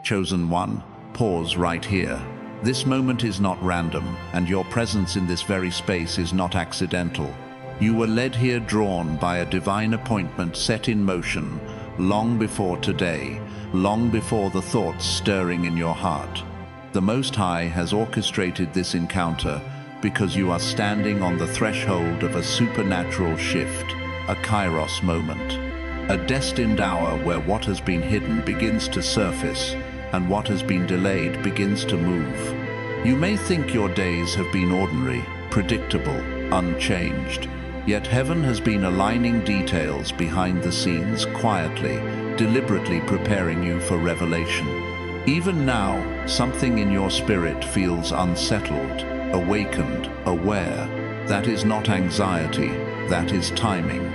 Chosen one, pause right here. This moment is not random, and your presence in this very space is not accidental. You were led here, drawn by a divine appointment set in motion long before today, long before the thoughts stirring in your heart. The Most High has orchestrated this encounter because you are standing on the threshold of a supernatural shift, a Kairos moment, a destined hour where what has been hidden begins to surface and what has been delayed begins to move. You may think your days have been ordinary, predictable, unchanged, yet heaven has been aligning details behind the scenes quietly, deliberately preparing you for revelation. Even now, something in your spirit feels unsettled, awakened, aware. That is not anxiety, that is timing.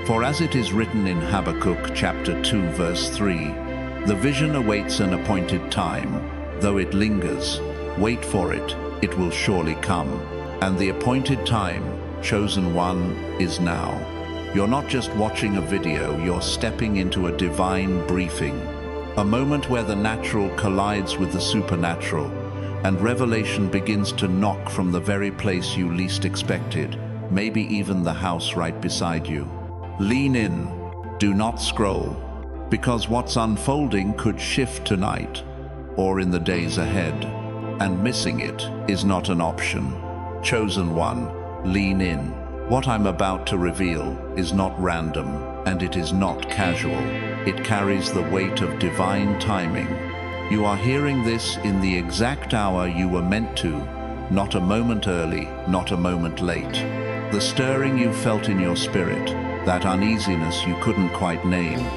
For as it is written in Habakkuk chapter 2 verse 3, the vision awaits an appointed time, though it lingers. Wait for it, it will surely come. And the appointed time, chosen one, is now. You're not just watching a video, you're stepping into a divine briefing. A moment where the natural collides with the supernatural, and revelation begins to knock from the very place you least expected, maybe even the house right beside you. Lean in, do not scroll, because what's unfolding could shift tonight, or in the days ahead, and missing it is not an option. Chosen one, lean in. What I'm about to reveal is not random, and it is not casual. It carries the weight of divine timing. You are hearing this in the exact hour you were meant to, not a moment early, not a moment late. The stirring you felt in your spirit, that uneasiness you couldn't quite name,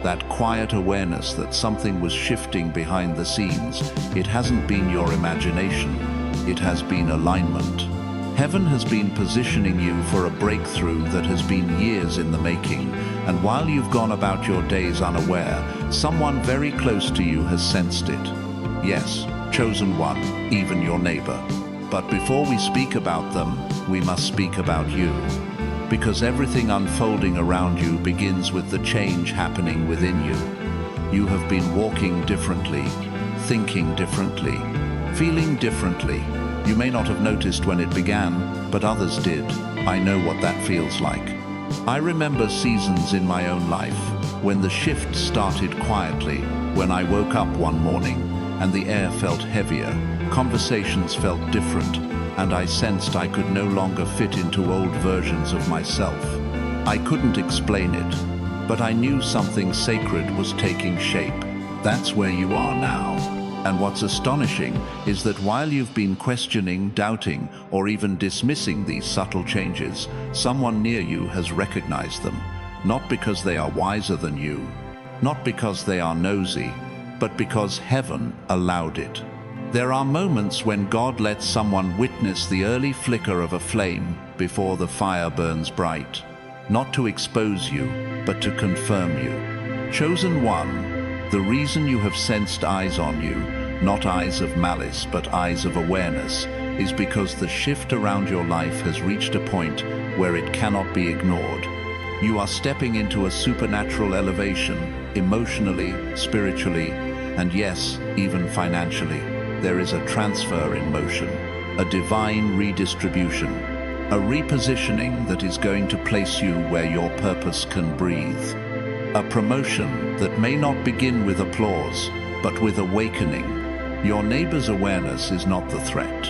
that quiet awareness that something was shifting behind the scenes, it hasn't been your imagination, it has been alignment. Heaven has been positioning you for a breakthrough that has been years in the making, and while you've gone about your days unaware, someone very close to you has sensed it. Yes, chosen one, even your neighbor. But before we speak about them, we must speak about you. Because everything unfolding around you begins with the change happening within you. You have been walking differently, thinking differently, feeling differently. You may not have noticed when it began, but others did. I know what that feels like. I remember seasons in my own life when the shift started quietly, when I woke up one morning and the air felt heavier, conversations felt different, and I sensed I could no longer fit into old versions of myself. I couldn't explain it, but I knew something sacred was taking shape. That's where you are now. And what's astonishing is that while you've been questioning, doubting, or even dismissing these subtle changes, someone near you has recognized them, not because they are wiser than you, not because they are nosy, but because heaven allowed it. There are moments when God lets someone witness the early flicker of a flame before the fire burns bright, not to expose you, but to confirm you. Chosen one, the reason you have sensed eyes on you, not eyes of malice, but eyes of awareness, is because the shift around your life has reached a point where it cannot be ignored. You are stepping into a supernatural elevation, emotionally, spiritually, and yes, even financially. There is a transfer in motion, a divine redistribution, a repositioning that is going to place you where your purpose can breathe. A promotion that may not begin with applause, but with awakening. Your neighbor's awareness is not the threat.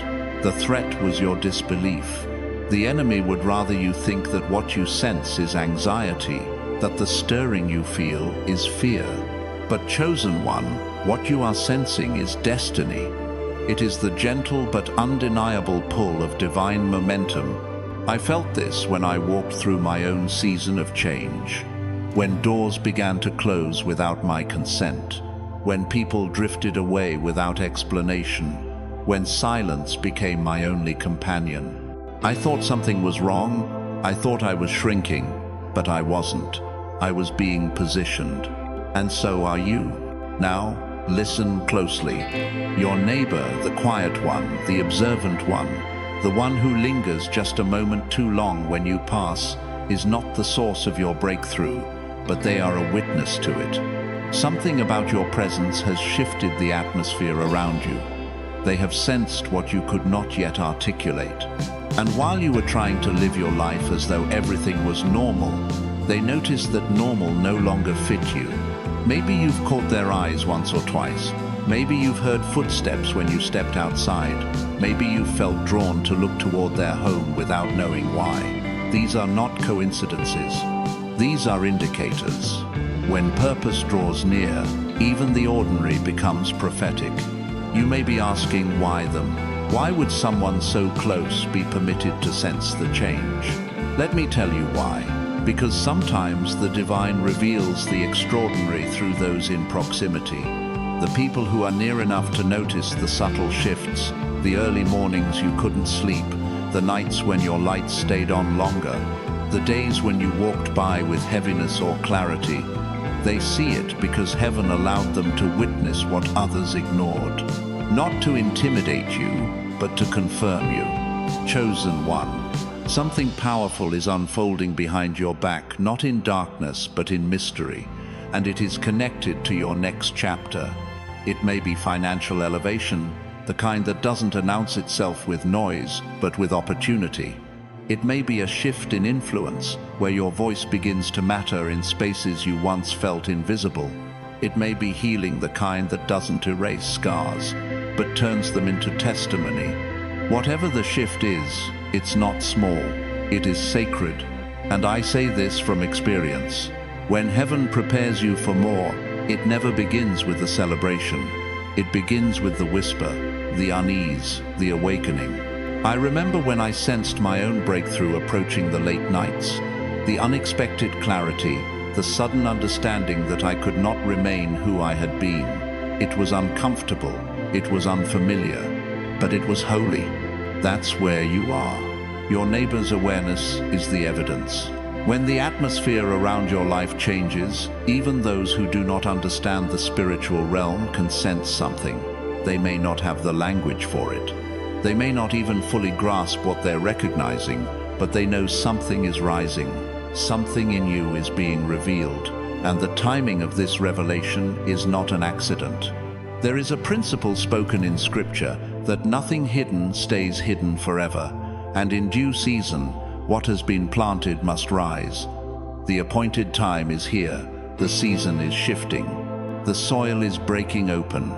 The threat was your disbelief. The enemy would rather you think that what you sense is anxiety, that the stirring you feel is fear. But chosen one, what you are sensing is destiny. It is the gentle but undeniable pull of divine momentum. I felt this when I walked through my own season of change. When doors began to close without my consent, when people drifted away without explanation, when silence became my only companion. I thought something was wrong, I thought I was shrinking, but I wasn't. I was being positioned. And so are you. Now, listen closely. Your neighbor, the quiet one, the observant one, the one who lingers just a moment too long when you pass, is not the source of your breakthrough, but they are a witness to it. Something about your presence has shifted the atmosphere around you. They have sensed what you could not yet articulate. And while you were trying to live your life as though everything was normal, they noticed that normal no longer fit you. Maybe you've caught their eyes once or twice. Maybe you've heard footsteps when you stepped outside. Maybe you felt drawn to look toward their home without knowing why. These are not coincidences. These are indicators. When purpose draws near, even the ordinary becomes prophetic. You may be asking, why them? Why would someone so close be permitted to sense the change? Let me tell you why. Because sometimes the divine reveals the extraordinary through those in proximity. The people who are near enough to notice the subtle shifts, the early mornings you couldn't sleep, the nights when your lights stayed on longer, the days when you walked by with heaviness or clarity. They see it because heaven allowed them to witness what others ignored. Not to intimidate you, but to confirm you. Chosen one. Something powerful is unfolding behind your back, not in darkness, but in mystery, and it is connected to your next chapter. It may be financial elevation, the kind that doesn't announce itself with noise, but with opportunity. It may be a shift in influence, where your voice begins to matter in spaces you once felt invisible. It may be healing, the kind that doesn't erase scars, but turns them into testimony. Whatever the shift is, it's not small, it is sacred. And I say this from experience. When heaven prepares you for more, it never begins with the celebration. It begins with the whisper, the unease, the awakening. I remember when I sensed my own breakthrough approaching the late nights, the unexpected clarity, the sudden understanding that I could not remain who I had been. It was uncomfortable, it was unfamiliar, but it was holy. That's where you are. Your neighbor's awareness is the evidence. When the atmosphere around your life changes, even those who do not understand the spiritual realm can sense something. They may not have the language for it. They may not even fully grasp what they're recognizing, but they know something is rising. Something in you is being revealed, and the timing of this revelation is not an accident. There is a principle spoken in Scripture that nothing hidden stays hidden forever, and in due season, what has been planted must rise. The appointed time is here, the season is shifting, the soil is breaking open,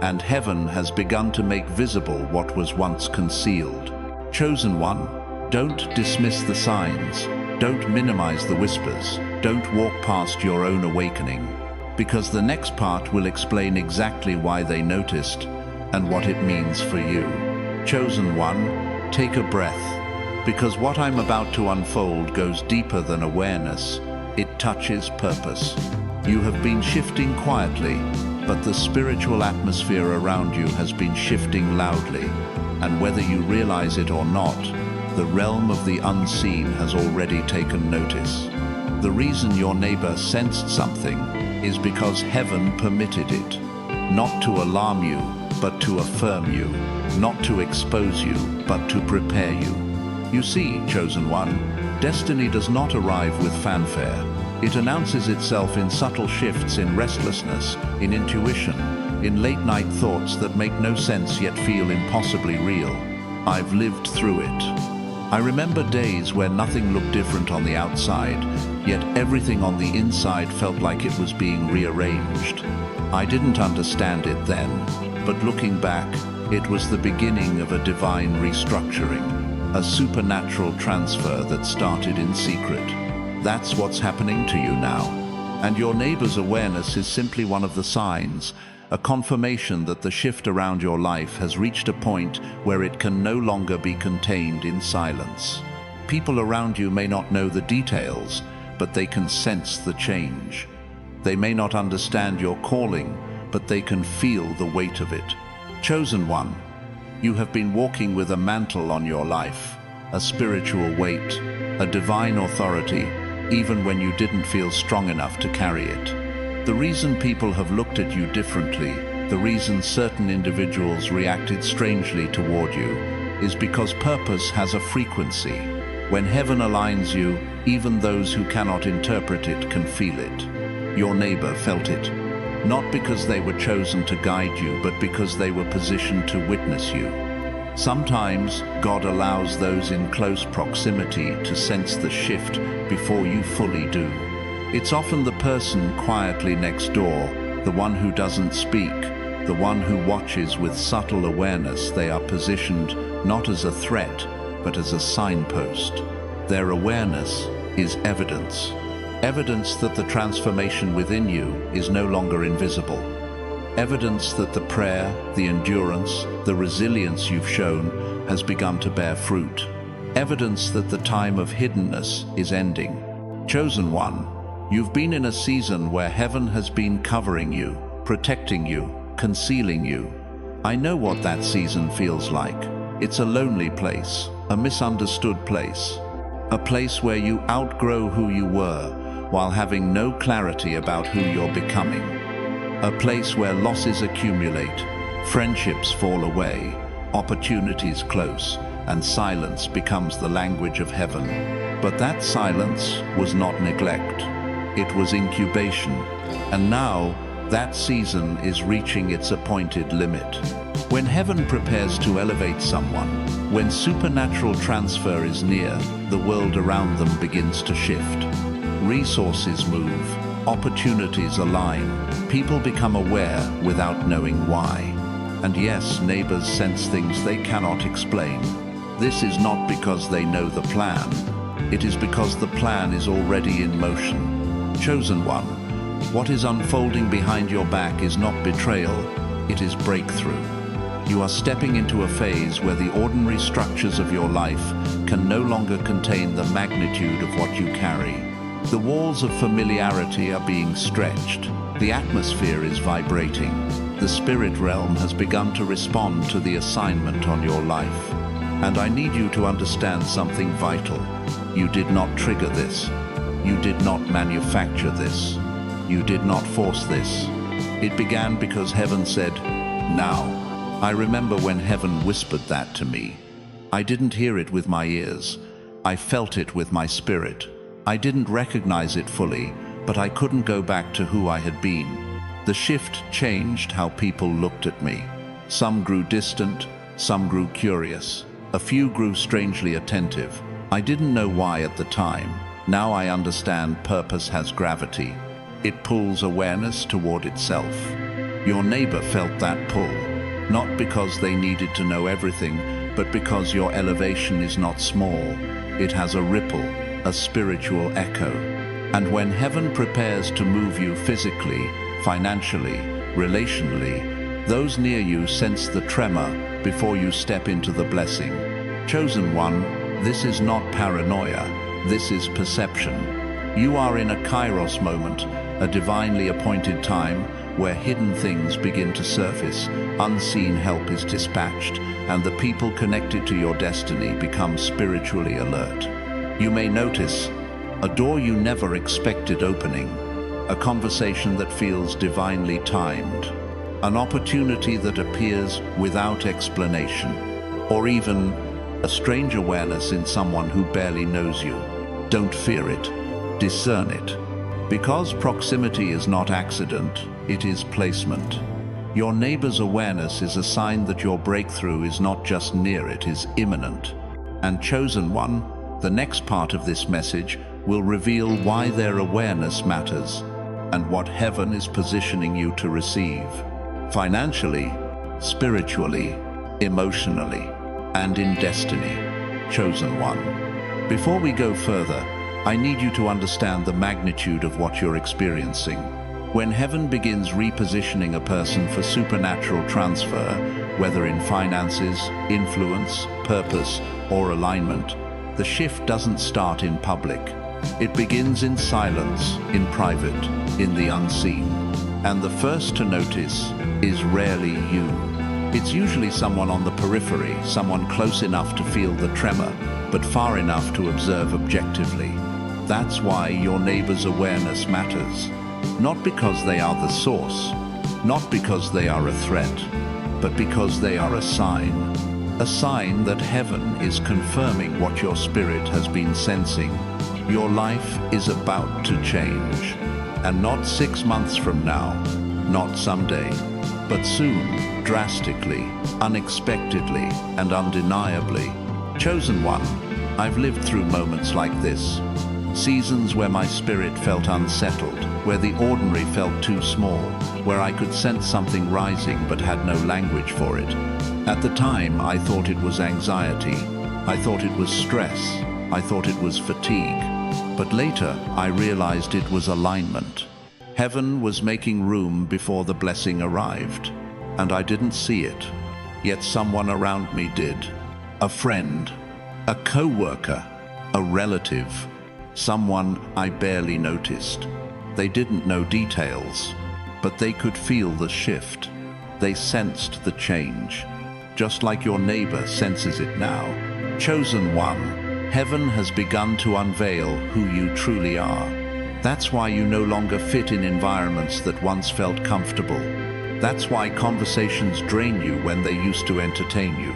and heaven has begun to make visible what was once concealed. Chosen one, don't dismiss the signs, don't minimize the whispers, don't walk past your own awakening, because the next part will explain exactly why they noticed and what it means for you. Chosen one, take a breath, because what I'm about to unfold goes deeper than awareness. It touches purpose. You have been shifting quietly, but the spiritual atmosphere around you has been shifting loudly, and whether you realize it or not, the realm of the unseen has already taken notice. The reason your neighbor sensed something is because heaven permitted it, not to alarm you, but to affirm you, not to expose you, but to prepare you. You see, chosen one, destiny does not arrive with fanfare. It announces itself in subtle shifts, in restlessness, in intuition, in late-night thoughts that make no sense yet feel impossibly real. I've lived through it. I remember days where nothing looked different on the outside, yet everything on the inside felt like it was being rearranged. I didn't understand it then, but looking back, it was the beginning of a divine restructuring. A supernatural transfer that started in secret. That's what's happening to you now. And your neighbor's awareness is simply one of the signs, a confirmation that the shift around your life has reached a point where it can no longer be contained in silence. People around you may not know the details, but they can sense the change. They may not understand your calling, but they can feel the weight of it. Chosen one, you have been walking with a mantle on your life, a spiritual weight, a divine authority, even when you didn't feel strong enough to carry it. The reason people have looked at you differently, the reason certain individuals reacted strangely toward you, is because purpose has a frequency. When heaven aligns you, even those who cannot interpret it can feel it. Your neighbor felt it. not because they were chosen to guide you, but because they were positioned to witness you. Sometimes God allows those in close proximity to sense the shift before you fully do. It's often the person quietly next door, the one who doesn't speak, the one who watches with subtle awareness. They are positioned not as a threat, but as a signpost. Their awareness is evidence. Evidence that the transformation within you is no longer invisible. Evidence that the prayer, the endurance, the resilience you've shown has begun to bear fruit. Evidence that the time of hiddenness is ending. Chosen one, you've been in a season where heaven has been covering you, protecting you, concealing you. I know what that season feels like. It's a lonely place, a misunderstood place, a place where you outgrow who you were while having no clarity about who you're becoming. A place where losses accumulate, friendships fall away, opportunities close, and silence becomes the language of heaven. But that silence was not neglect. It was incubation. And now, that season is reaching its appointed limit. When heaven prepares to elevate someone, when supernatural transfer is near, the world around them begins to shift. Resources move, opportunities align, people become aware without knowing why. And yes, neighbors sense things they cannot explain. This is not because they know the plan. It is because the plan is already in motion. Chosen one, what is unfolding behind your back is not betrayal, it is breakthrough. You are stepping into a phase where the ordinary structures of your life can no longer contain the magnitude of what you carry. The walls of familiarity are being stretched. The atmosphere is vibrating. The spirit realm has begun to respond to the assignment on your life. And I need you to understand something vital. You did not trigger this. You did not manufacture this. You did not force this. It began because heaven said, "Now." I remember when heaven whispered that to me. I didn't hear it with my ears. I felt it with my spirit. I didn't recognize it fully, but I couldn't go back to who I had been. The shift changed how people looked at me. Some grew distant, some grew curious. A few grew strangely attentive. I didn't know why at the time. Now I understand purpose has gravity. It pulls awareness toward itself. Your neighbor felt that pull, not because they needed to know everything, but because your elevation is not small. It has a ripple, a spiritual echo. And when heaven prepares to move you physically, financially, relationally, those near you sense the tremor before you step into the blessing. Chosen one, this is not paranoia, this is perception. You are in a Kairos moment, a divinely appointed time where hidden things begin to surface, unseen help is dispatched, and the people connected to your destiny become spiritually alert. You may notice a door you never expected opening, a conversation that feels divinely timed, an opportunity that appears without explanation, or even a strange awareness in someone who barely knows you. Don't fear it, discern it. Because proximity is not accident, it is placement. Your neighbor's awareness is a sign that your breakthrough is not just near, it is imminent. And chosen one, the next part of this message will reveal why their awareness matters and what heaven is positioning you to receive. Financially, spiritually, emotionally, and in destiny. Chosen one. Before we go further, I need you to understand the magnitude of what you're experiencing. When heaven begins repositioning a person for supernatural transfer, whether in finances, influence, purpose, or alignment, the shift doesn't start in public. It begins in silence, in private, in the unseen. And the first to notice is rarely you. It's usually someone on the periphery, someone close enough to feel the tremor, but far enough to observe objectively. That's why your neighbor's awareness matters. Not because they are the source, not because they are a threat, but because they are a sign. A sign that heaven is confirming what your spirit has been sensing. Your life is about to change. And not 6 months from now, not someday, but soon, drastically, unexpectedly, and undeniably. Chosen one, I've lived through moments like this. Seasons where my spirit felt unsettled, where the ordinary felt too small, where I could sense something rising but had no language for it. At the time, I thought it was anxiety. I thought it was stress. I thought it was fatigue. But later, I realized it was alignment. Heaven was making room before the blessing arrived, and I didn't see it. Yet someone around me did. A friend, a co-worker, a relative, someone I barely noticed. They didn't know details, but they could feel the shift. They sensed the change, just like your neighbor senses it now. Chosen one, heaven has begun to unveil who you truly are. That's why you no longer fit in environments that once felt comfortable. That's why conversations drain you when they used to entertain you.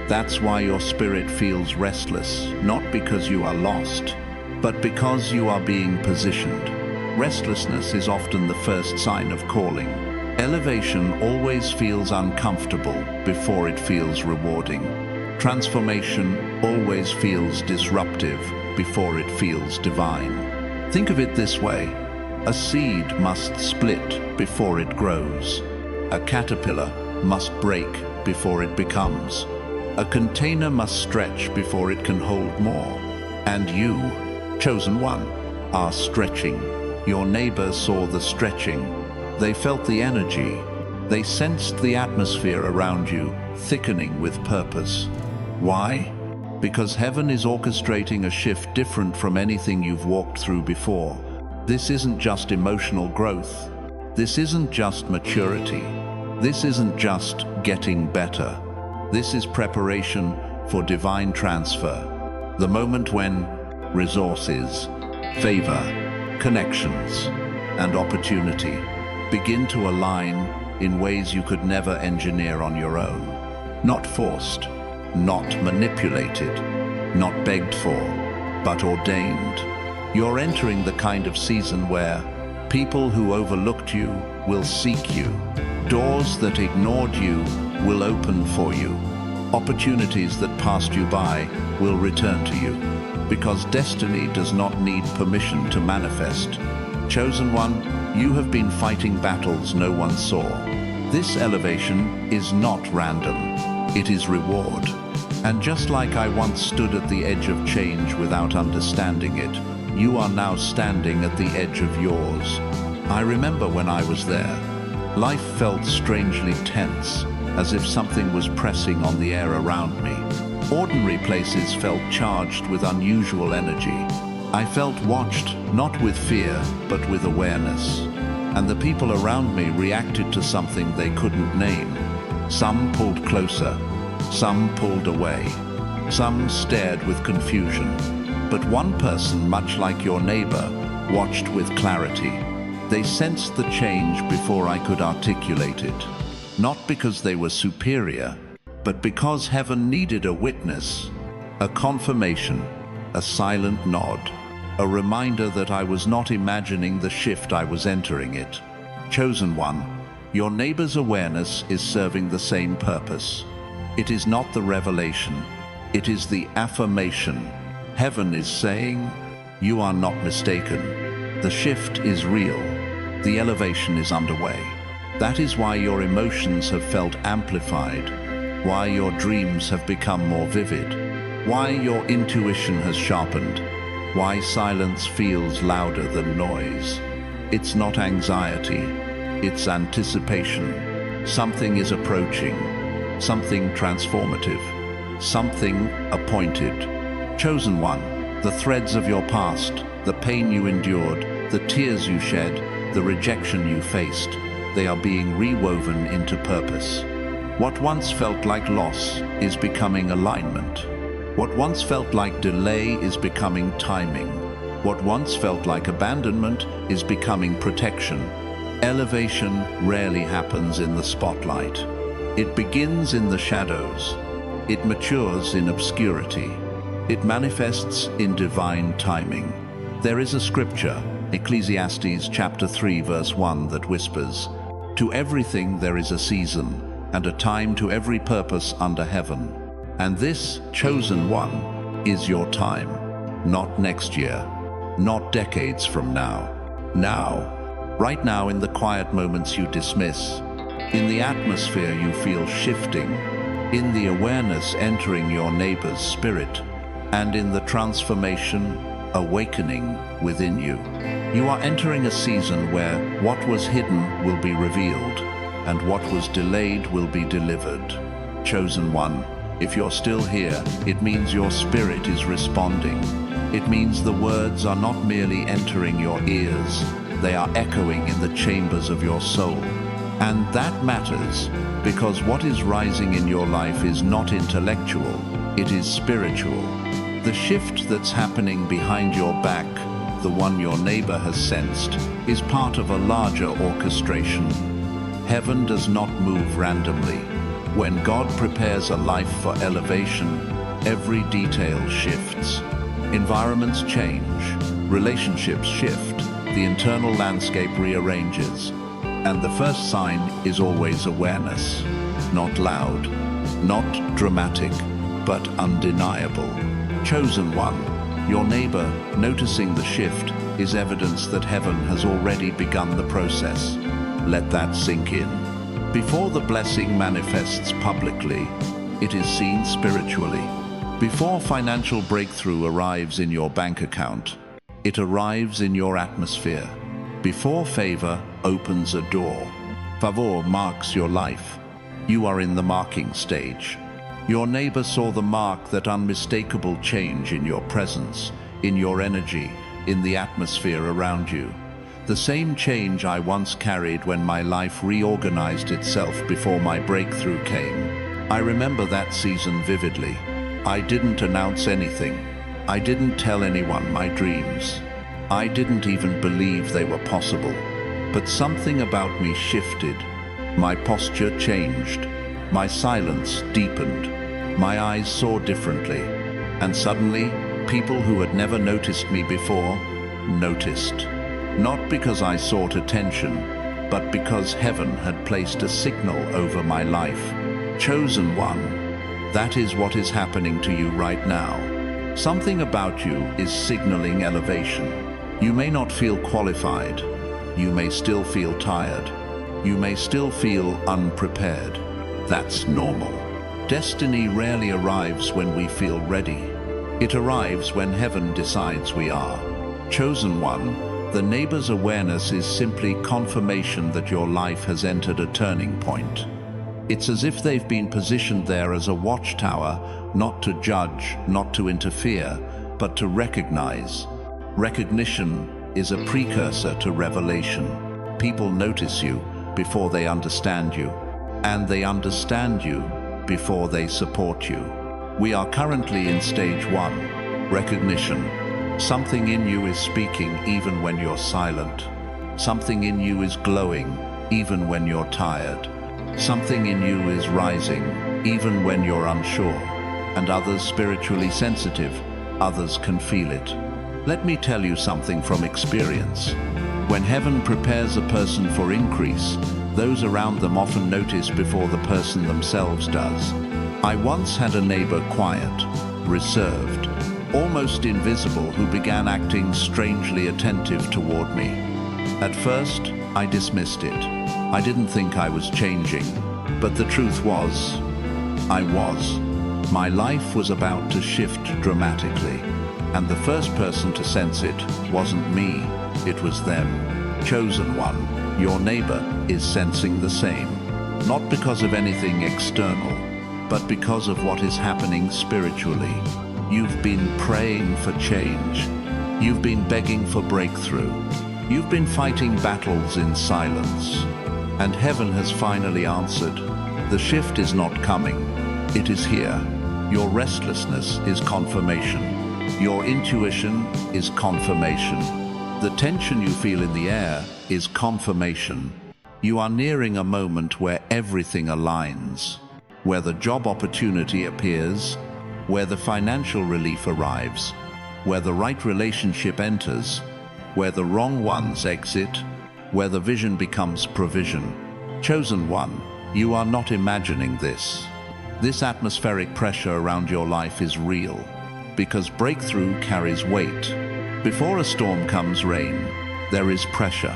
That's why your spirit feels restless, not because you are lost, but because you are being positioned. Restlessness is often the first sign of calling. Elevation always feels uncomfortable before it feels rewarding. Transformation always feels disruptive before it feels divine. Think of it this way: a seed must split before it grows. A caterpillar must break before it becomes. A container must stretch before it can hold more. And you, chosen one, are stretching. Your neighbor saw the stretching. They felt the energy. They sensed the atmosphere around you, thickening with purpose. Why? Because heaven is orchestrating a shift different from anything you've walked through before. This isn't just emotional growth. This isn't just maturity. This isn't just getting better. This is preparation for divine transfer. The moment when resources, favor, connections, and opportunity begin to align in ways you could never engineer on your own. Not forced, not manipulated, not begged for, but ordained. You're entering the kind of season where people who overlooked you will seek you. Doors that ignored you will open for you. Opportunities that passed you by will return to you. Because destiny does not need permission to manifest. Chosen one, you have been fighting battles no one saw. This elevation is not random. It is reward. And just like I once stood at the edge of change without understanding it, you are now standing at the edge of yours. I remember when I was there. Life felt strangely tense, as if something was pressing on the air around me. Ordinary places felt charged with unusual energy. I felt watched, not with fear, but with awareness. And the people around me reacted to something they couldn't name. Some pulled closer. Some pulled away. Some stared with confusion. But one person, much like your neighbor, watched with clarity. They sensed the change before I could articulate it. Not because they were superior, but because heaven needed a witness, a confirmation, a silent nod, a reminder that I was not imagining the shift I was entering it. Chosen one, your neighbor's awareness is serving the same purpose. It is not the revelation, it is the affirmation. Heaven is saying, you are not mistaken. The shift is real. The elevation is underway. That is why your emotions have felt amplified, why your dreams have become more vivid, why your intuition has sharpened, why silence feels louder than noise. It's not anxiety, it's anticipation. Something is approaching, something transformative, something appointed. Chosen one, the threads of your past, the pain you endured, the tears you shed, the rejection you faced, they are being rewoven into purpose. What once felt like loss is becoming alignment. What once felt like delay is becoming timing. What once felt like abandonment is becoming protection. Elevation rarely happens in the spotlight. It begins in the shadows. It matures in obscurity. It manifests in divine timing. There is a scripture, Ecclesiastes chapter 3 verse 1, that whispers, To everything there is a season, and a time to every purpose under heaven. And this, chosen one, is your time. Not next year, not decades from now. Now. Right now, in the quiet moments you dismiss, in the atmosphere you feel shifting, in the awareness entering your neighbor's spirit, and in the transformation awakening within you. You are entering a season where what was hidden will be revealed, and what was delayed will be delivered. Chosen one, if you're still here, it means your spirit is responding. It means the words are not merely entering your ears, they are echoing in the chambers of your soul. And that matters, because what is rising in your life is not intellectual, it is spiritual. The shift that's happening behind your back, the one your neighbor has sensed, is part of a larger orchestration. Heaven does not move randomly. When God prepares a life for elevation, every detail shifts. Environments change, relationships shift, the internal landscape rearranges, and the first sign is always awareness. Not loud, not dramatic, but undeniable. Chosen one, your neighbor noticing the shift is evidence that heaven has already begun the process. Let that sink in. Before the blessing manifests publicly, it is seen spiritually. Before financial breakthrough arrives in your bank account, it arrives in your atmosphere. Before favor opens a door, favor marks your life. You are in the marking stage. Your neighbor saw the mark, that unmistakable change in your presence, in your energy, in the atmosphere around you. The same change I once carried when my life reorganized itself before my breakthrough came. I remember that season vividly. I didn't announce anything. I didn't tell anyone my dreams. I didn't even believe they were possible. But something about me shifted. My posture changed. My silence deepened. My eyes saw differently. And suddenly, people who had never noticed me before, noticed. Not because I sought attention, but because heaven had placed a signal over my life. Chosen one, that is what is happening to you right now. Something about you is signaling elevation. You may not feel qualified. You may still feel tired. You may still feel unprepared. That's normal. Destiny rarely arrives when we feel ready. It arrives when heaven decides we are. Chosen one, the neighbor's awareness is simply confirmation that your life has entered a turning point. It's as if they've been positioned there as a watchtower, not to judge, not to interfere, but to recognize. Recognition is a precursor to revelation. People notice you before they understand you, and they understand you before they support you. We are currently in stage 1, recognition. Something in you is speaking even when you're silent. Something in you is glowing even when you're tired. Something in you is rising even when you're unsure. And others spiritually sensitive, others can feel it. Let me tell you something from experience. When heaven prepares a person for increase, those around them often notice before the person themselves does. I once had a neighbor, quiet, reserved, almost invisible, who began acting strangely attentive toward me. At first, I dismissed it. I didn't think I was changing, but the truth was, I was. My life was about to shift dramatically, and the first person to sense it wasn't me, it was them. Chosen one, your neighbor is sensing the same, not because of anything external, but because of what is happening spiritually. You've been praying for change. You've been begging for breakthrough. You've been fighting battles in silence. And heaven has finally answered. The shift is not coming. It is here. Your restlessness is confirmation. Your intuition is confirmation. The tension you feel in the air is confirmation. You are nearing a moment where everything aligns, where the job opportunity appears, where the financial relief arrives, where the right relationship enters, where the wrong ones exit, where the vision becomes provision. Chosen one, you are not imagining this. This atmospheric pressure around your life is real, because breakthrough carries weight. Before a storm comes rain, there is pressure.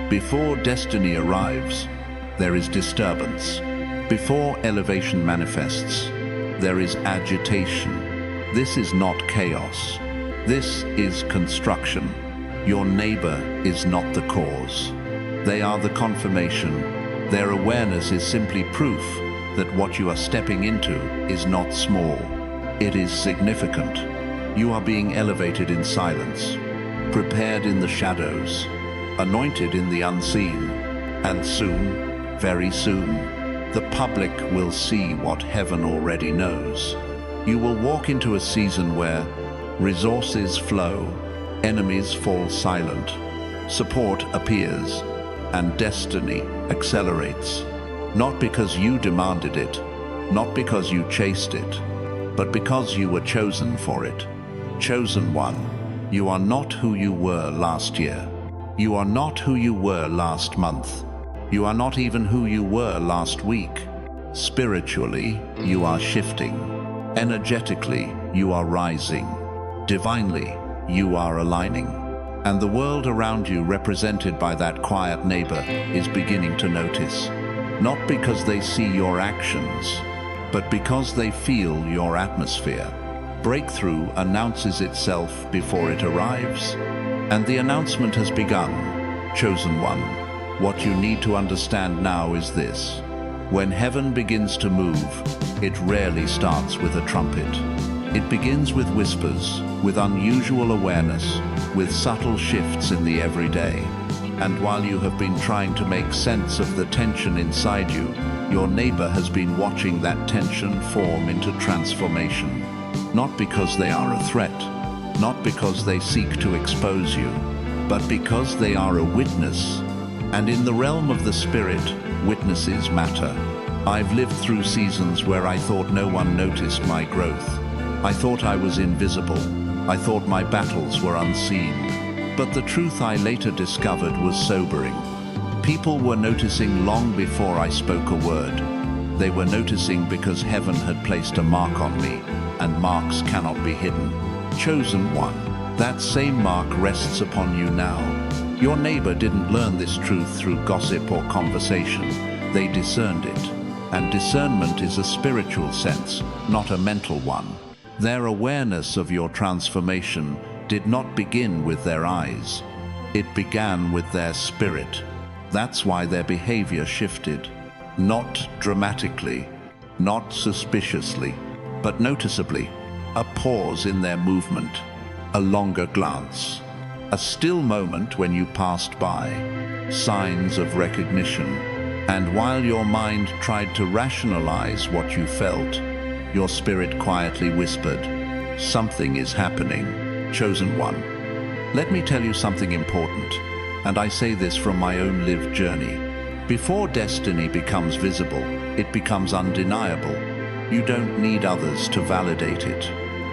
Before destiny arrives, there is disturbance. Before elevation manifests, there is agitation. This is not chaos. This is construction. Your neighbor is not the cause. They are the confirmation. Their awareness is simply proof that what you are stepping into is not small. It is significant. You are being elevated in silence, prepared in the shadows, anointed in the unseen, and soon, very soon, the public will see what heaven already knows. You will walk into a season where resources flow, enemies fall silent, support appears, and destiny accelerates. Not because you demanded it, not because you chased it, but because you were chosen for it. Chosen one, you are not who you were last year. You are not who you were last month. You are not even who you were last week. Spiritually, you are shifting. Energetically, you are rising. Divinely, you are aligning. And the world around you, represented by that quiet neighbor, is beginning to notice. Not because they see your actions, but because they feel your atmosphere. Breakthrough announces itself before it arrives. And the announcement has begun. Chosen one, what you need to understand now is this. When heaven begins to move, it rarely starts with a trumpet. It begins with whispers, with unusual awareness, with subtle shifts in the everyday. And while you have been trying to make sense of the tension inside you, your neighbor has been watching that tension form into transformation. Not because they are a threat, not because they seek to expose you, but because they are a witness. And in the realm of the spirit, witnesses matter. I've lived through seasons where I thought no one noticed my growth. I thought I was invisible. I thought my battles were unseen. But the truth I later discovered was sobering. People were noticing long before I spoke a word. They were noticing because heaven had placed a mark on me, and marks cannot be hidden. Chosen one, that same mark rests upon you now. Your neighbor didn't learn this truth through gossip or conversation. They discerned it. And discernment is a spiritual sense, not a mental one. Their awareness of your transformation did not begin with their eyes. It began with their spirit. That's why their behavior shifted. Not dramatically, not suspiciously, but noticeably. A pause in their movement, a longer glance, a still moment when you passed by, signs of recognition. And while your mind tried to rationalize what you felt, your spirit quietly whispered, "Something is happening, chosen one." Let me tell you something important, and I say this from my own lived journey. Before destiny becomes visible, it becomes undeniable. You don't need others to validate it.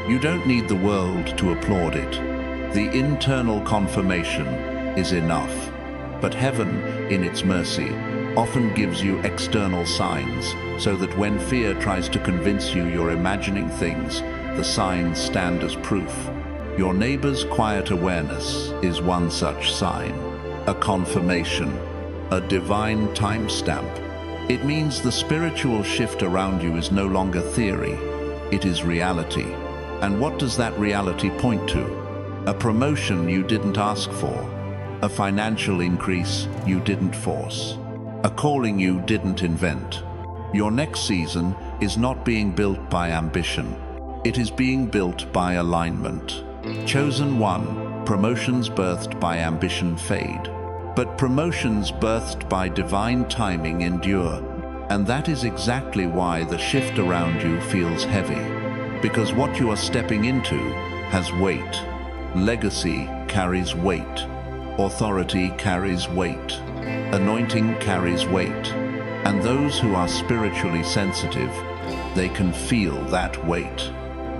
You don't need the world to applaud it. The internal confirmation is enough. But heaven, in its mercy, often gives you external signs, so that when fear tries to convince you you're imagining things, the signs stand as proof. Your neighbor's quiet awareness is one such sign, a confirmation, a divine timestamp. It means the spiritual shift around you is no longer theory, it is reality. And what does that reality point to? A promotion you didn't ask for, a financial increase you didn't force, a calling you didn't invent. Your next season is not being built by ambition. It is being built by alignment. Chosen one, promotions birthed by ambition fade. But promotions birthed by divine timing endure. And that is exactly why the shift around you feels heavy. Because what you are stepping into has weight. Legacy carries weight. Authority carries weight. Anointing carries weight. And those who are spiritually sensitive, they can feel that weight,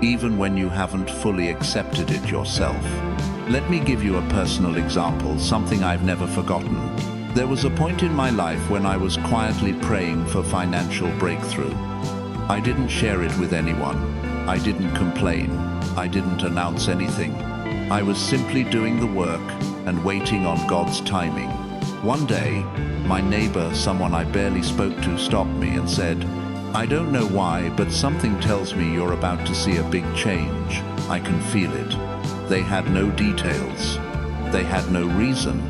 even when you haven't fully accepted it yourself. Let me give you a personal example, something I've never forgotten. There was a point in my life when I was quietly praying for financial breakthrough. I didn't share it with anyone. I didn't complain. I didn't announce anything. I was simply doing the work and waiting on God's timing. One day, my neighbor, someone I barely spoke to, stopped me and said, "I don't know why, but something tells me you're about to see a big change. I can feel it." They had no details. They had no reason.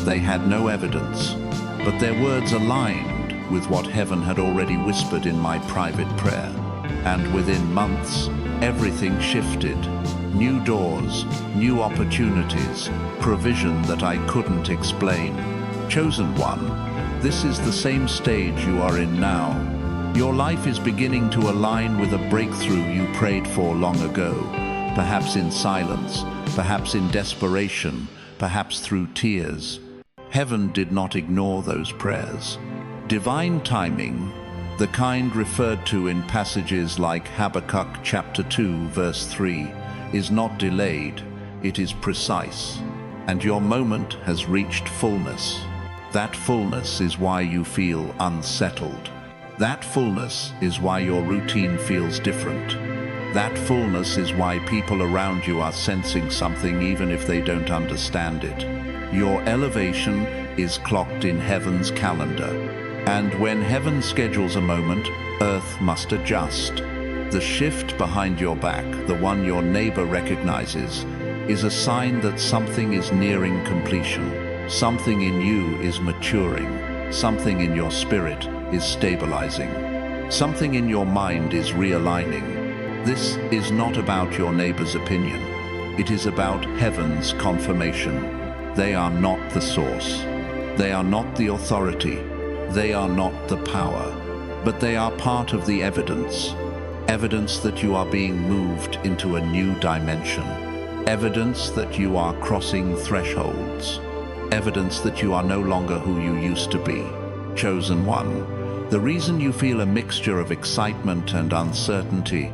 They had no evidence. But their words aligned with what heaven had already whispered in my private prayer. And within months, everything shifted. New doors, new opportunities, provision that I couldn't explain. Chosen one, this is the same stage you are in now. Your life is beginning to align with a breakthrough you prayed for long ago, perhaps in silence, perhaps in desperation, perhaps through tears. Heaven did not ignore those prayers. Divine timing, the kind referred to in passages like Habakkuk chapter 2 verse 3, is not delayed, it is precise. And your moment has reached fullness. That fullness is why you feel unsettled. That fullness is why your routine feels different. That fullness is why people around you are sensing something even if they don't understand it. Your elevation is clocked in heaven's calendar. And when heaven schedules a moment, earth must adjust. The shift behind your back, the one your neighbor recognizes, is a sign that something is nearing completion. Something in you is maturing. Something in your spirit is stabilizing. Something in your mind is realigning. This is not about your neighbor's opinion. It is about heaven's confirmation. They are not the source. They are not the authority. They are not the power. But they are part of the evidence. Evidence that you are being moved into a new dimension. Evidence that you are crossing thresholds. Evidence that you are no longer who you used to be. Chosen one. The reason you feel a mixture of excitement and uncertainty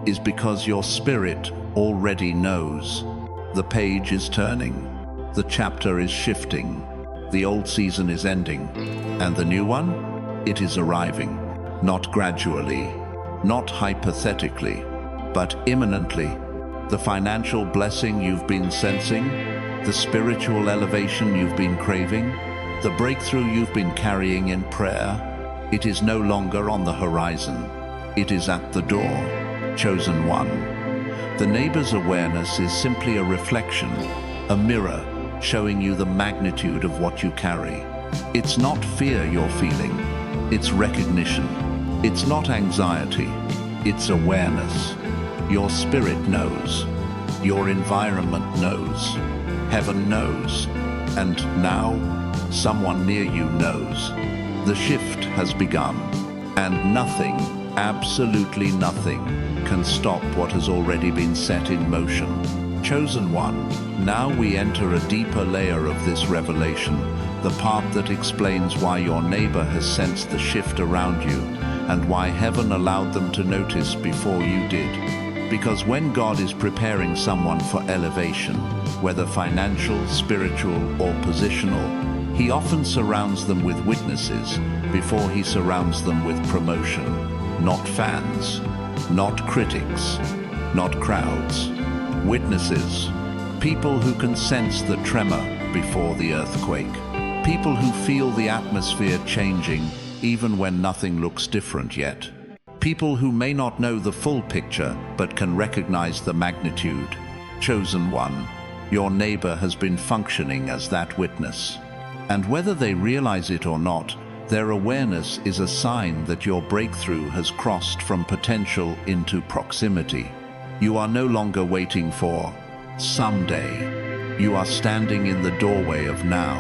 is because your spirit already knows. The page is turning. The chapter is shifting. The old season is ending. And the new one? It is arriving. Not gradually, not hypothetically, but imminently. The financial blessing you've been sensing, the spiritual elevation you've been craving, the breakthrough you've been carrying in prayer, it is no longer on the horizon. It is at the door. Chosen one. The neighbor's awareness is simply a reflection, a mirror showing you the magnitude of what you carry. It's not fear you're feeling, it's recognition. It's not anxiety, it's awareness. Your spirit knows. Your environment knows. Heaven knows. And now, someone near you knows. The shift has begun. And nothing, absolutely nothing, can stop what has already been set in motion. Chosen one, now we enter a deeper layer of this revelation, the part that explains why your neighbor has sensed the shift around you, and why heaven allowed them to notice before you did. Because when God is preparing someone for elevation, whether financial, spiritual, or positional, He often surrounds them with witnesses before He surrounds them with promotion. Not fans, not critics, not crowds. Witnesses, people who can sense the tremor before the earthquake. People who feel the atmosphere changing even when nothing looks different yet. People who may not know the full picture but can recognize the magnitude. Chosen one, your neighbor has been functioning as that witness. And whether they realize it or not, their awareness is a sign that your breakthrough has crossed from potential into proximity. You are no longer waiting for someday. You are standing in the doorway of now.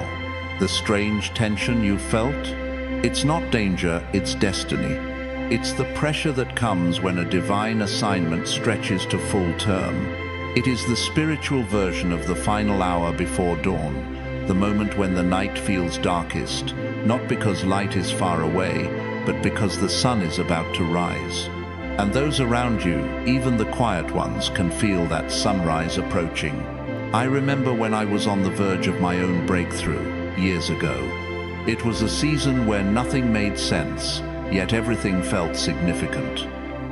The strange tension you felt? It's not danger, it's destiny. It's the pressure that comes when a divine assignment stretches to full term. It is the spiritual version of the final hour before dawn, the moment when the night feels darkest, not because light is far away, but because the sun is about to rise. And those around you, even the quiet ones, can feel that sunrise approaching. I remember when I was on the verge of my own breakthrough, years ago. It was a season where nothing made sense, yet everything felt significant.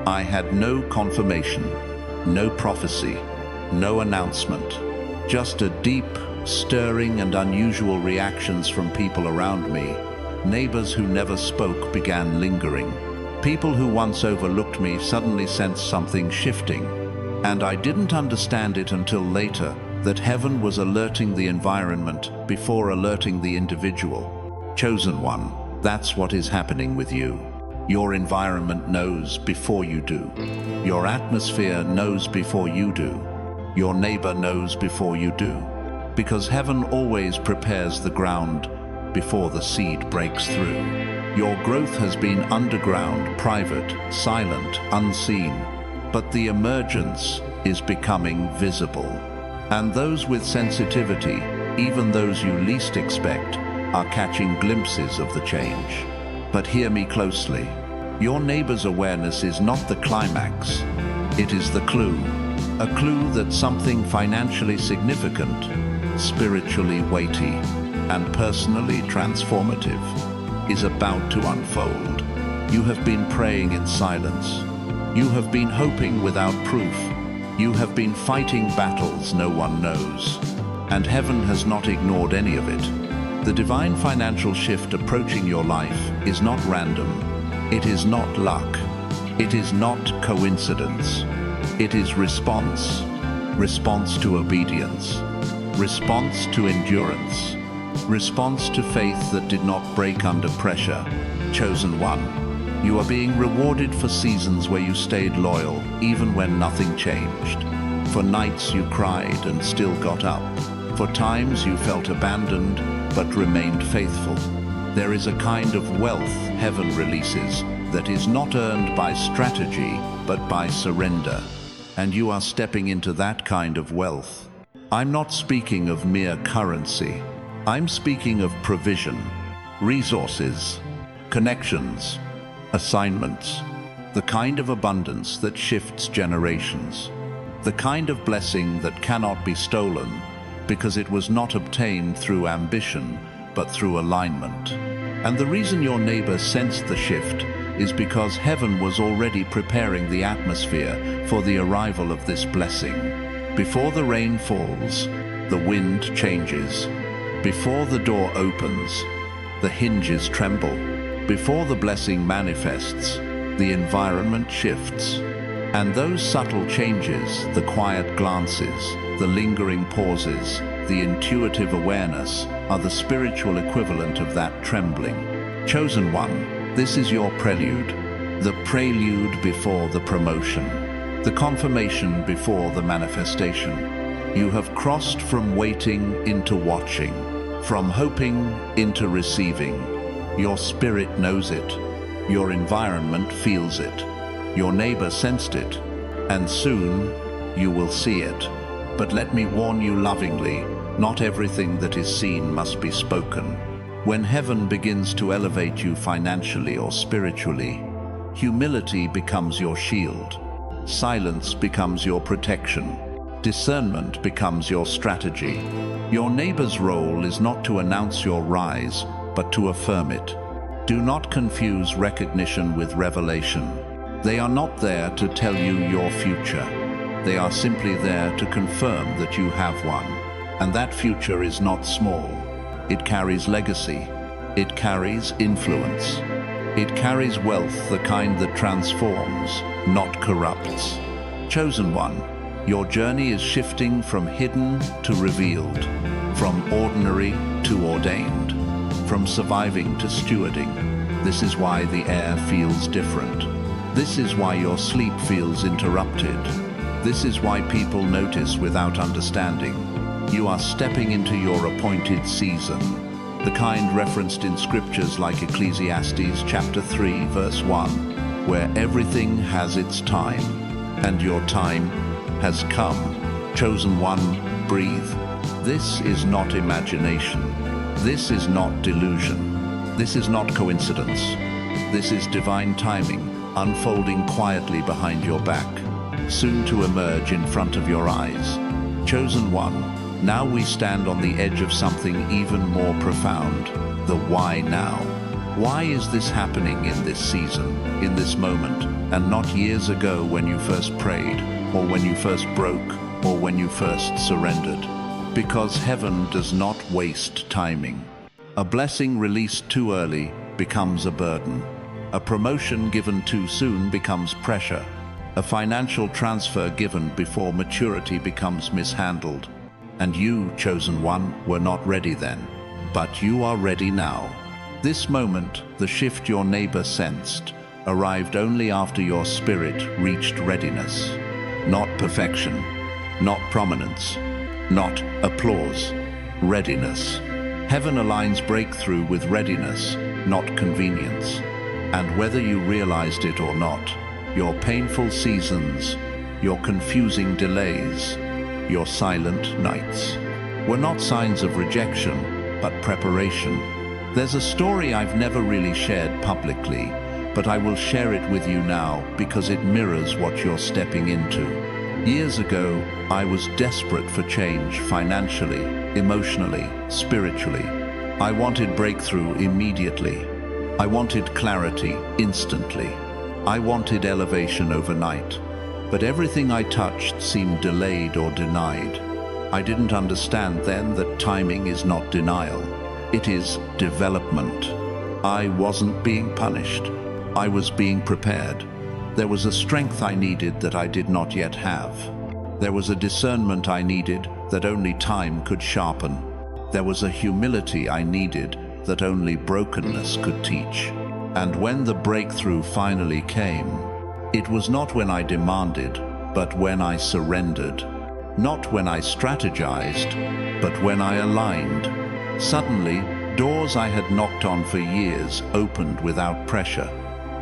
I had no confirmation, no prophecy, no announcement, just a deep, stirring and unusual reactions from people around me. Neighbors who never spoke began lingering. People who once overlooked me suddenly sensed something shifting, and I didn't understand it until later, that heaven was alerting the environment before alerting the individual. Chosen one, that's what is happening with you. Your environment knows before you do. Your atmosphere knows before you do. Your neighbor knows before you do. Because heaven always prepares the ground before the seed breaks through. Your growth has been underground, private, silent, unseen, but the emergence is becoming visible. And those with sensitivity, even those you least expect, are catching glimpses of the change. But hear me closely. Your neighbor's awareness is not the climax. It is the clue. A clue that something financially significant, spiritually weighty, and personally transformative is about to unfold. You have been praying in silence. You have been hoping without proof. You have been fighting battles no one knows. And heaven has not ignored any of it. The divine financial shift approaching your life is not random. It is not luck. It is not coincidence. It is response. Response to obedience. Response to endurance. Response to faith that did not break under pressure. Chosen one, you are being rewarded for seasons where you stayed loyal, even when nothing changed. For nights you cried and still got up. For times you felt abandoned, but remained faithful. There is a kind of wealth heaven releases that is not earned by strategy, but by surrender. And you are stepping into that kind of wealth. I'm not speaking of mere currency. I'm speaking of provision, resources, connections, assignments, the kind of abundance that shifts generations, the kind of blessing that cannot be stolen because it was not obtained through ambition, but through alignment. And the reason your neighbor sensed the shift is because heaven was already preparing the atmosphere for the arrival of this blessing. Before the rain falls, the wind changes. Before the door opens, the hinges tremble. Before the blessing manifests, the environment shifts. And those subtle changes, the quiet glances, the lingering pauses, the intuitive awareness, are the spiritual equivalent of that trembling. Chosen one, this is your prelude, the prelude before the promotion, the confirmation before the manifestation. You have crossed from waiting into watching, from hoping into receiving. Your spirit knows it. Your environment feels it. Your neighbor sensed it. And soon you will see it. But let me warn you lovingly, not everything that is seen must be spoken. When heaven begins to elevate you financially or spiritually, humility becomes your shield. Silence becomes your protection. Discernment becomes your strategy. Your neighbor's role is not to announce your rise, but to affirm it. Do not confuse recognition with revelation. They are not there to tell you your future. They are simply there to confirm that you have one. And that future is not small. It carries legacy. It carries influence. It carries wealth, the kind that transforms, not corrupts. Chosen one, your journey is shifting from hidden to revealed, from ordinary to ordained, from surviving to stewarding. This is why the air feels different. This is why your sleep feels interrupted. This is why people notice without understanding. You are stepping into your appointed season, the kind referenced in scriptures like Ecclesiastes chapter 3 verse 1, where everything has its time, and your time has come. Chosen one, breathe. This is not imagination. This is not delusion. This is not coincidence. This is divine timing, unfolding quietly behind your back, soon to emerge in front of your eyes. Chosen one, now we stand on the edge of something even more profound, the why now. Why is this happening in this season, in this moment, and not years ago when you first prayed, or when you first broke, or when you first surrendered? Because heaven does not waste timing. A blessing released too early becomes a burden. A promotion given too soon becomes pressure. A financial transfer given before maturity becomes mishandled. And you, chosen one, were not ready then. But you are ready now. This moment, the shift your neighbor sensed, arrived only after your spirit reached readiness. Not perfection, not prominence, not applause. Readiness. Heaven aligns breakthrough with readiness, not convenience. And whether you realized it or not, your painful seasons, your confusing delays, your silent nights were not signs of rejection, but preparation. There's a story I've never really shared publicly, but I will share it with you now because it mirrors what you're stepping into. Years ago, I was desperate for change financially, emotionally, spiritually. I wanted breakthrough immediately. I wanted clarity instantly. I wanted elevation overnight. But everything I touched seemed delayed or denied. I didn't understand then that timing is not denial. It is development. I wasn't being punished. I was being prepared. There was a strength I needed that I did not yet have. There was a discernment I needed that only time could sharpen. There was a humility I needed that only brokenness could teach. And when the breakthrough finally came, it was not when I demanded, but when I surrendered. Not when I strategized, but when I aligned. Suddenly, doors I had knocked on for years opened without pressure.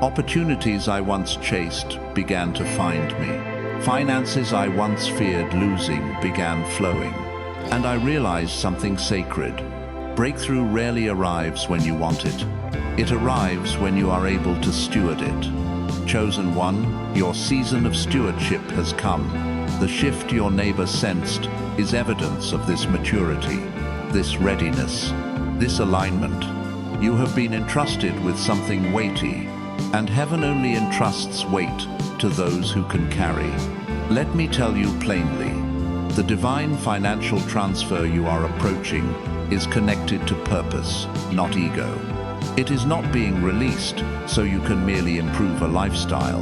Opportunities I once chased began to find me. Finances I once feared losing began flowing. And I realized something sacred. Breakthrough rarely arrives when you want it. It arrives when you are able to steward it. Chosen one, your season of stewardship has come. The shift your neighbor sensed is evidence of this maturity, this readiness, this alignment. You have been entrusted with something weighty, and heaven only entrusts weight to those who can carry. Let me tell you plainly, the divine financial transfer you are approaching is connected to purpose, not ego. It is not being released so you can merely improve a lifestyle.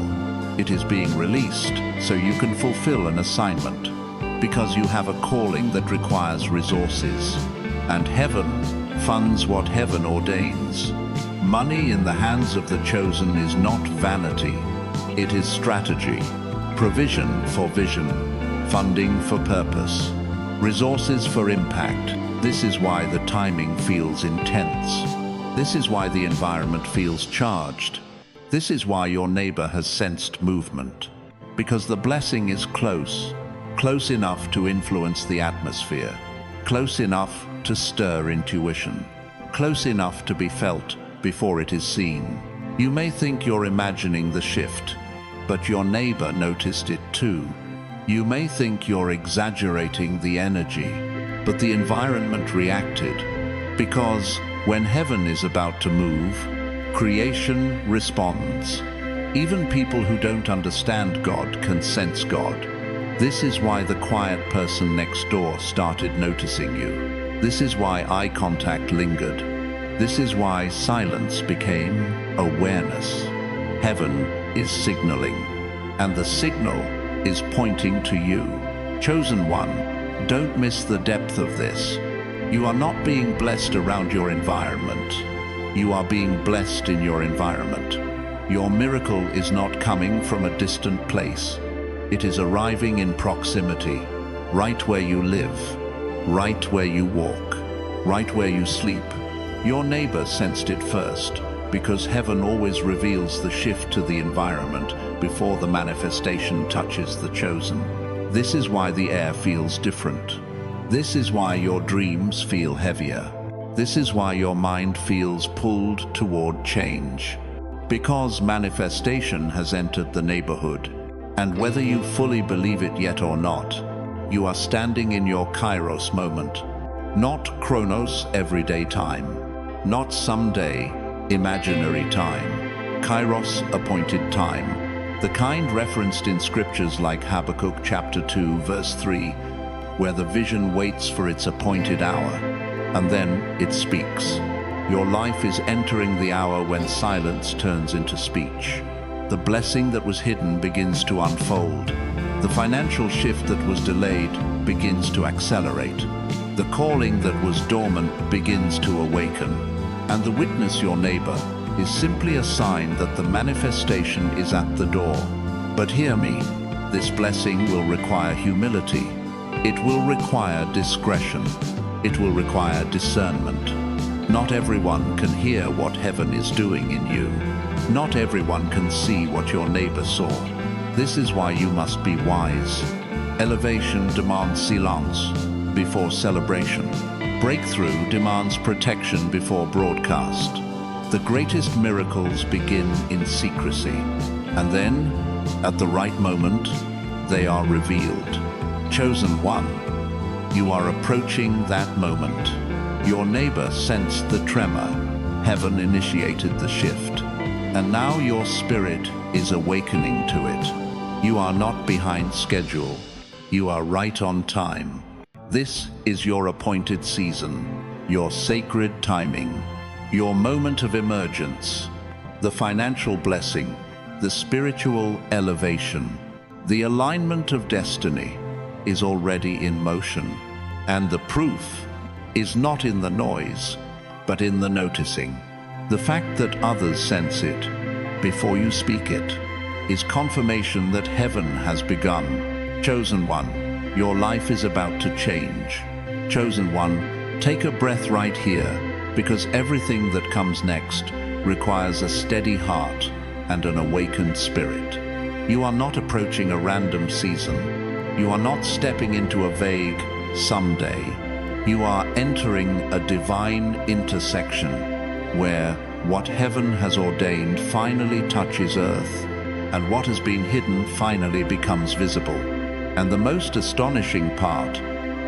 It is being released so you can fulfill an assignment, because you have a calling that requires resources. And heaven funds what heaven ordains. Money in the hands of the chosen is not vanity. It is strategy, provision for vision, funding for purpose, resources for impact. This is why the timing feels intense. This is why the environment feels charged. This is why your neighbor has sensed movement. Because the blessing is close, close enough to influence the atmosphere, close enough to stir intuition, close enough to be felt before it is seen. You may think you're imagining the shift, but your neighbor noticed it too. You may think you're exaggerating the energy, but the environment reacted. Because when heaven is about to move, creation responds. Even people who don't understand God can sense God. This is why the quiet person next door started noticing you. This is why eye contact lingered. This is why silence became awareness. Heaven is signaling, and the signal is pointing to you. Chosen one, don't miss the depth of this. You are not being blessed around your environment. You are being blessed in your environment. Your miracle is not coming from a distant place. It is arriving in proximity, right where you live, right where you walk, right where you sleep. Your neighbor sensed it first, because heaven always reveals the shift to the environment before the manifestation touches the chosen. This is why the air feels different. This is why your dreams feel heavier. This is why your mind feels pulled toward change. Because manifestation has entered the neighborhood. And whether you fully believe it yet or not, you are standing in your Kairos moment. Not Chronos everyday time, Not someday, imaginary time. Kairos, appointed time. The kind referenced in scriptures like Habakkuk chapter 2 verse 3, where the vision waits for its appointed hour, and then it speaks. Your life is entering the hour when silence turns into speech. The blessing that was hidden begins to unfold. The financial shift that was delayed begins to accelerate. The calling that was dormant begins to awaken. And the witness, your neighbor, is simply a sign that the manifestation is at the door. But hear me, this blessing will require humility. It will require discretion. It will require discernment. Not everyone can hear what heaven is doing in you. Not everyone can see what your neighbor saw. This is why you must be wise. Elevation demands silence before celebration. Breakthrough demands protection before broadcast. The greatest miracles begin in secrecy, and then, at the right moment, they are revealed. Chosen one, you are approaching that moment. Your neighbor sensed the tremor. Heaven initiated the shift. And now your spirit is awakening to it. You are not behind schedule. You are right on time. This is your appointed season, your sacred timing, your moment of emergence, the financial blessing, the spiritual elevation, the alignment of destiny is already in motion. And the proof is not in the noise, but in the noticing. The fact that others sense it before you speak it is confirmation that heaven has begun. Chosen one, your life is about to change. Chosen one, take a breath right here, because everything that comes next requires a steady heart and an awakened spirit. You are not approaching a random season. You are not stepping into a vague someday. You are entering a divine intersection where what heaven has ordained finally touches earth, and what has been hidden finally becomes visible. And the most astonishing part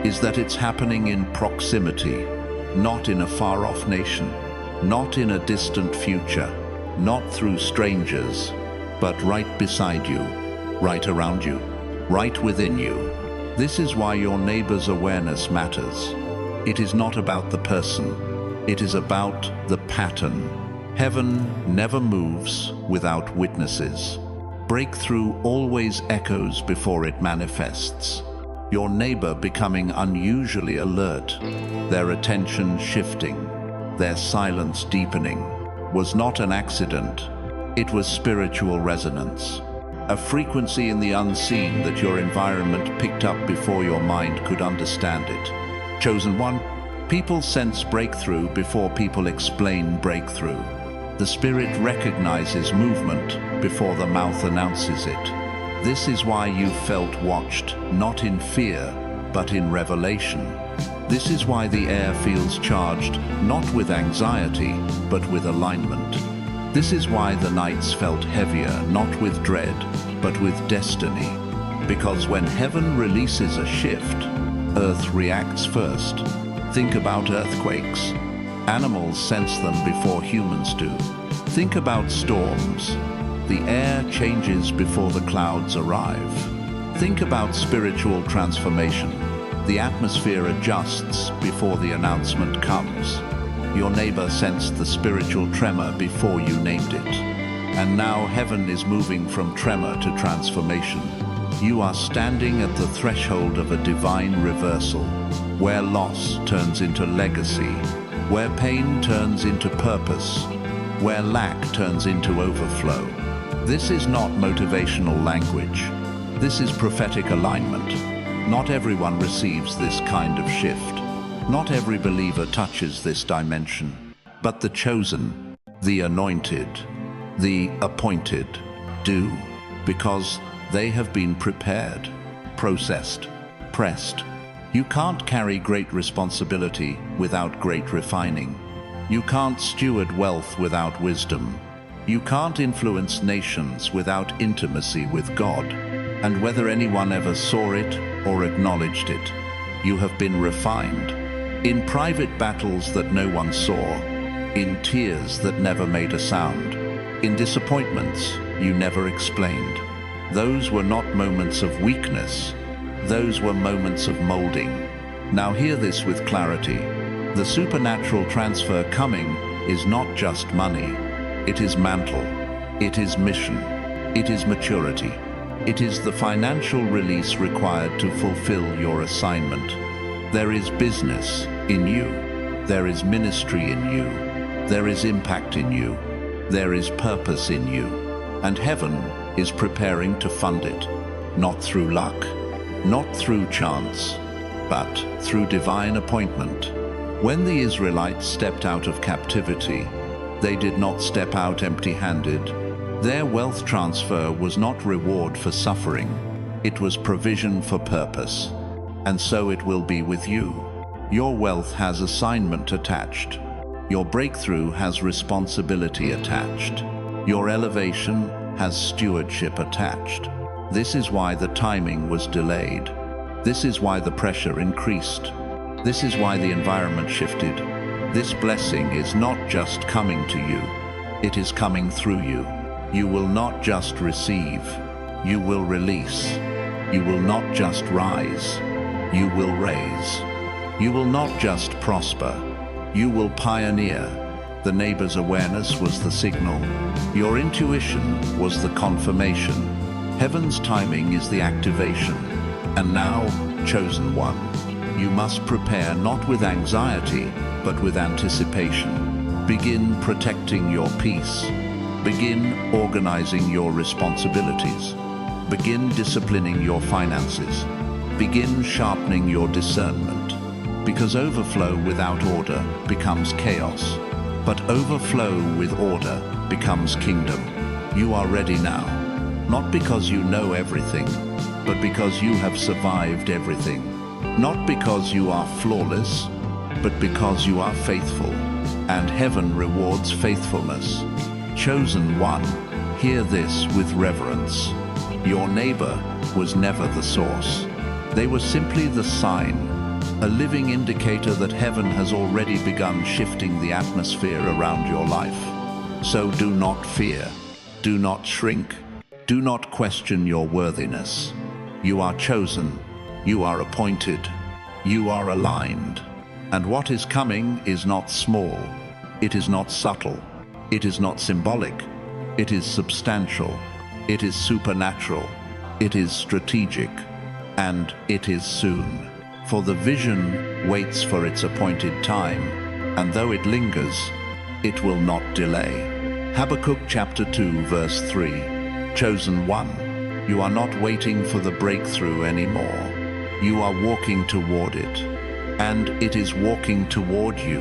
is that it's happening in proximity, not in a far-off nation, not in a distant future, not through strangers, but right beside you, right around you, right within you. This is why your neighbor's awareness matters. It is not about the person, it is about the pattern. Heaven never moves without witnesses. Breakthrough always echoes before it manifests. Your neighbor becoming unusually alert, their attention shifting, their silence deepening, was not an accident. It was spiritual resonance, a frequency in the unseen that your environment picked up before your mind could understand it. Chosen one, people sense breakthrough before people explain breakthrough. The spirit recognizes movement before the mouth announces it. This is why you felt watched, not in fear, but in revelation. This is why the air feels charged, not with anxiety, but with alignment. This is why the nights felt heavier, not with dread, but with destiny. Because when heaven releases a shift, earth reacts first. Think about earthquakes. Animals sense them before humans do. Think about storms. The air changes before the clouds arrive. Think about spiritual transformation. The atmosphere adjusts before the announcement comes. Your neighbor sensed the spiritual tremor before you named it. And now heaven is moving from tremor to transformation. You are standing at the threshold of a divine reversal, where loss turns into legacy, where pain turns into purpose, where lack turns into overflow. This is not motivational language. This is prophetic alignment. Not everyone receives this kind of shift. Not every believer touches this dimension. But the chosen, the anointed, the appointed do, because they have been prepared, processed, pressed. You can't carry great responsibility without great refining. You can't steward wealth without wisdom. You can't influence nations without intimacy with God. And whether anyone ever saw it or acknowledged it, you have been refined. In private battles that no one saw, in tears that never made a sound, in disappointments you never explained. Those were not moments of weakness, those were moments of molding. Now hear this with clarity. The supernatural transfer coming is not just money. It is mantle. It is mission. It is maturity. It is the financial release required to fulfill your assignment. There is business in you. There is ministry in you. There is impact in you. There is purpose in you. And heaven is preparing to fund it, not through luck, not through chance, but through divine appointment. When the Israelites stepped out of captivity, they did not step out empty-handed. Their wealth transfer was not reward for suffering, it was provision for purpose. And so it will be with you. Your wealth has assignment attached. Your breakthrough has responsibility attached. Your elevation has stewardship attached. This is why the timing was delayed. This is why the pressure increased. This is why the environment shifted. This blessing is not just coming to you, it is coming through you. You will not just receive, you will release. You will not just rise, you will raise. You will not just prosper, you will pioneer. The neighbor's awareness was the signal. Your intuition was the confirmation. Heaven's timing is the activation. And now, chosen one, you must prepare not with anxiety, but with anticipation. Begin protecting your peace. Begin organizing your responsibilities. Begin disciplining your finances. Begin sharpening your discernment. Because overflow without order becomes chaos. But overflow with order becomes kingdom. You are ready now, not because you know everything, but because you have survived everything. Not because you are flawless, but because you are faithful, and heaven rewards faithfulness. Chosen one, hear this with reverence. Your neighbor was never the source. They were simply the sign, a living indicator that heaven has already begun shifting the atmosphere around your life. So do not fear, do not shrink, do not question your worthiness. You are chosen, you are appointed, you are aligned. And what is coming is not small, it is not subtle, it is not symbolic, it is substantial, it is supernatural, it is strategic, and it is soon. For the vision waits for its appointed time, and though it lingers, it will not delay. Habakkuk chapter 2 verse 3. Chosen one, you are not waiting for the breakthrough anymore. You are walking toward it, and it is walking toward you.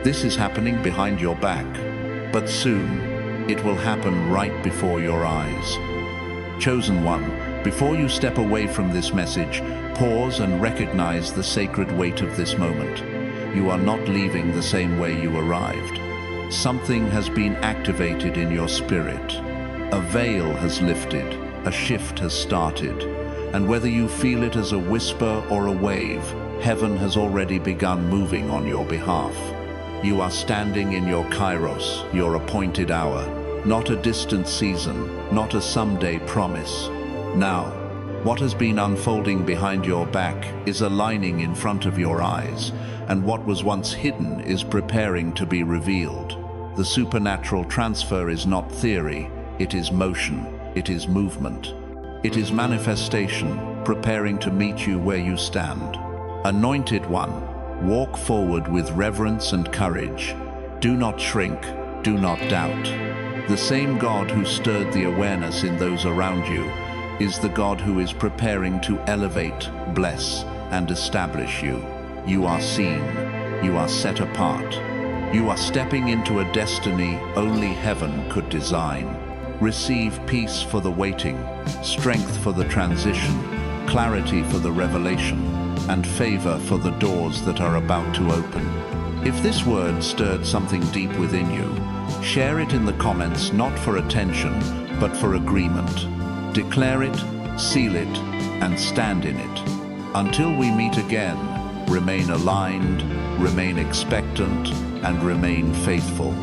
This is happening behind your back, but soon it will happen right before your eyes. Chosen one, before you step away from this message, pause and recognize the sacred weight of this moment. You are not leaving the same way you arrived. Something has been activated in your spirit. A veil has lifted, a shift has started, and whether you feel it as a whisper or a wave, heaven has already begun moving on your behalf. You are standing in your Kairos, your appointed hour, not a distant season, not a someday promise. Now, what has been unfolding behind your back is aligning in front of your eyes, and what was once hidden is preparing to be revealed. The supernatural transfer is not theory, it is motion, it is movement. It is manifestation, preparing to meet you where you stand. Anointed one, walk forward with reverence and courage. Do not shrink, do not doubt. The same God who stirred the awareness in those around you is the God who is preparing to elevate, bless, and establish you. You are seen, you are set apart. You are stepping into a destiny only heaven could design. Receive peace for the waiting, strength for the transition, clarity for the revelation, and favor for the doors that are about to open. If this word stirred something deep within you, share it in the comments, not for attention, but for agreement. Declare it, seal it, and stand in it. Until we meet again, Remain aligned, remain expectant, and remain faithful.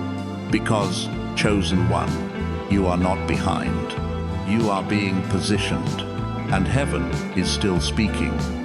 Because, chosen one, you are not behind. You are being positioned, and heaven is still speaking.